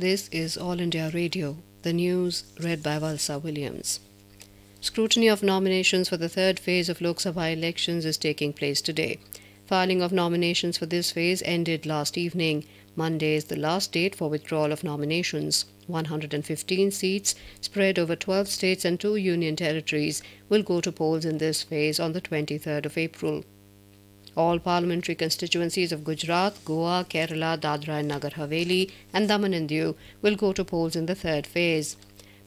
This is All India Radio, the news read by Valsa Williams. Scrutiny of nominations for the third phase of Lok Sabha elections is taking place today. Filing of nominations for this phase ended last evening. Monday is the last date for withdrawal of nominations. 115 seats, spread over 12 states and 2 union territories, will go to polls in this phase on the 23rd of April. All parliamentary constituencies of Gujarat, Goa, Kerala, Dadra and Nagar Haveli and Daman and Diu will go to polls in the third phase.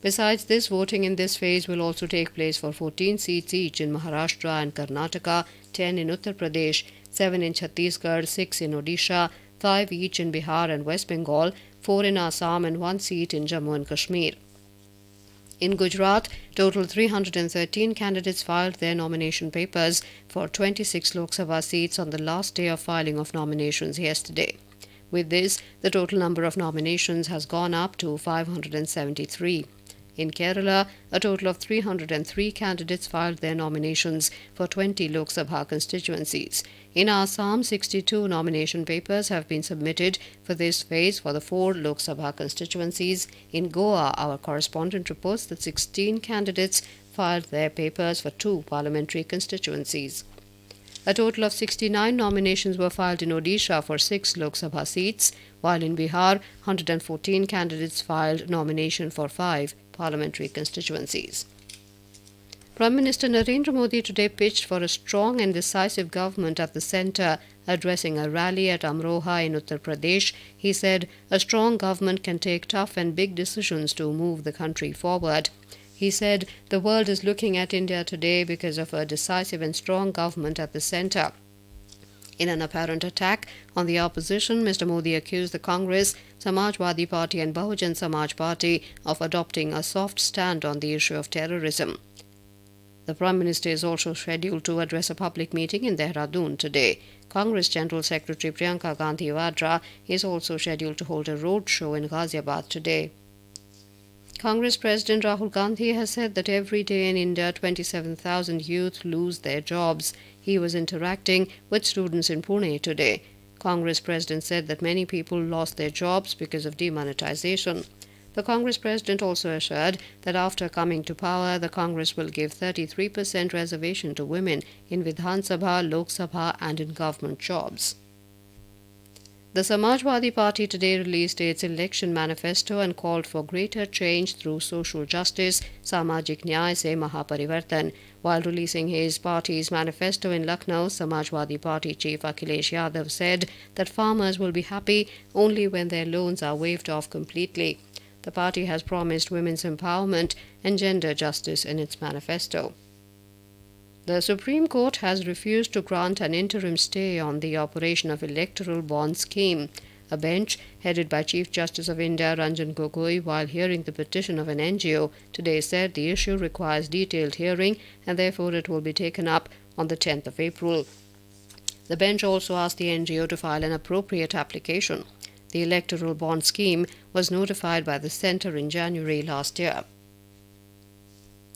Besides this, voting in this phase will also take place for 14 seats each in Maharashtra and Karnataka, 10 in Uttar Pradesh, 7 in Chhattisgarh, 6 in Odisha, 5 each in Bihar and West Bengal, 4 in Assam and 1 seat in Jammu and Kashmir. In Gujarat, total 313 candidates filed their nomination papers for 26 Lok Sabha seats on the last day of filing of nominations yesterday. With this, the total number of nominations has gone up to 573. In Kerala, a total of 303 candidates filed their nominations for 20 Lok Sabha constituencies. In Assam, 62 nomination papers have been submitted for this phase for the 4 Lok Sabha constituencies. In Goa, our correspondent reports that 16 candidates filed their papers for 2 parliamentary constituencies. A total of 69 nominations were filed in Odisha for 6 Lok Sabha seats, while in Bihar, 114 candidates filed nomination for 5 parliamentary constituencies. Prime Minister Narendra Modi today pitched for a strong and decisive government at the centre. Addressing a rally at Amroha in Uttar Pradesh, he said a strong government can take tough and big decisions to move the country forward. He said the world is looking at India today because of a decisive and strong government at the centre. In an apparent attack on the opposition, Mr. Modi accused the Congress, Samajwadi Party and Bahujan Samaj Party of adopting a soft stand on the issue of terrorism. The Prime Minister is also scheduled to address a public meeting in Dehradun today. Congress General Secretary Priyanka Gandhi Vadra is also scheduled to hold a road show in Ghaziabad today. Congress President Rahul Gandhi has said that every day in India 27,000 youth lose their jobs. He was interacting with students in Pune today. Congress President said that many people lost their jobs because of demonetization. The Congress President also assured that after coming to power, the Congress will give 33% reservation to women in Vidhan Sabha, Lok Sabha and in government jobs. The Samajwadi Party today released its election manifesto and called for greater change through social justice, Samajik Nyay se Mahaparivartan. While releasing his party's manifesto in Lucknow, Samajwadi Party Chief Akhilesh Yadav said that farmers will be happy only when their loans are waived off completely. The party has promised women's empowerment and gender justice in its manifesto. The Supreme Court has refused to grant an interim stay on the operation of electoral bond scheme. A bench, headed by Chief Justice of India Ranjan Gogoi, while hearing the petition of an NGO, today said the issue requires detailed hearing and therefore it will be taken up on the 10th of April. The bench also asked the NGO to file an appropriate application. The electoral bond scheme was notified by the centre in January last year.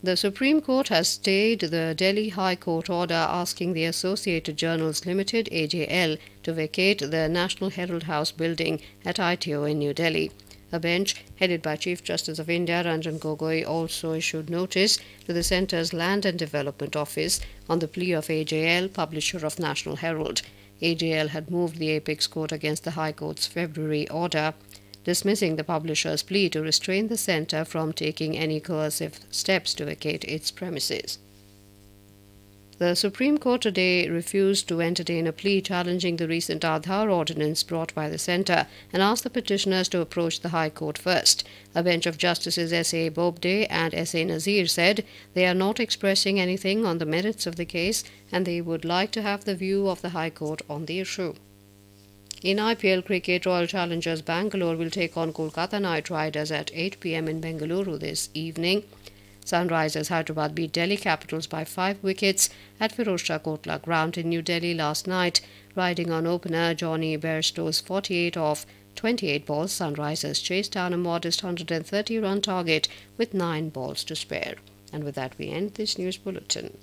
The Supreme Court has stayed the Delhi High Court order asking the Associated Journals Limited (AJL) to vacate the National Herald House building at ITO in New Delhi. A bench, headed by Chief Justice of India Ranjan Gogoi, also issued notice to the Centre's Land and Development Office on the plea of AJL, publisher of National Herald. AJL had moved the Apex Court against the High Court's February order, dismissing the publisher's plea to restrain the centre from taking any coercive steps to vacate its premises. The Supreme Court today refused to entertain a plea challenging the recent Aadhaar ordinance brought by the centre and asked the petitioners to approach the High Court first. A bench of Justices S.A. Bobde and S.A. Nazir said they are not expressing anything on the merits of the case and they would like to have the view of the High Court on the issue. In IPL cricket, Royal Challengers Bangalore will take on Kolkata Knight Riders at 8 p.m. in Bengaluru this evening. Sunrisers Hyderabad beat Delhi Capitals by 5 wickets at Firozshah Kotla ground in New Delhi last night. Riding on opener Johnny Bairstow's 48 off 28 balls, Sunrisers chased down a modest 130-run target with 9 balls to spare. And with that, we end this news bulletin.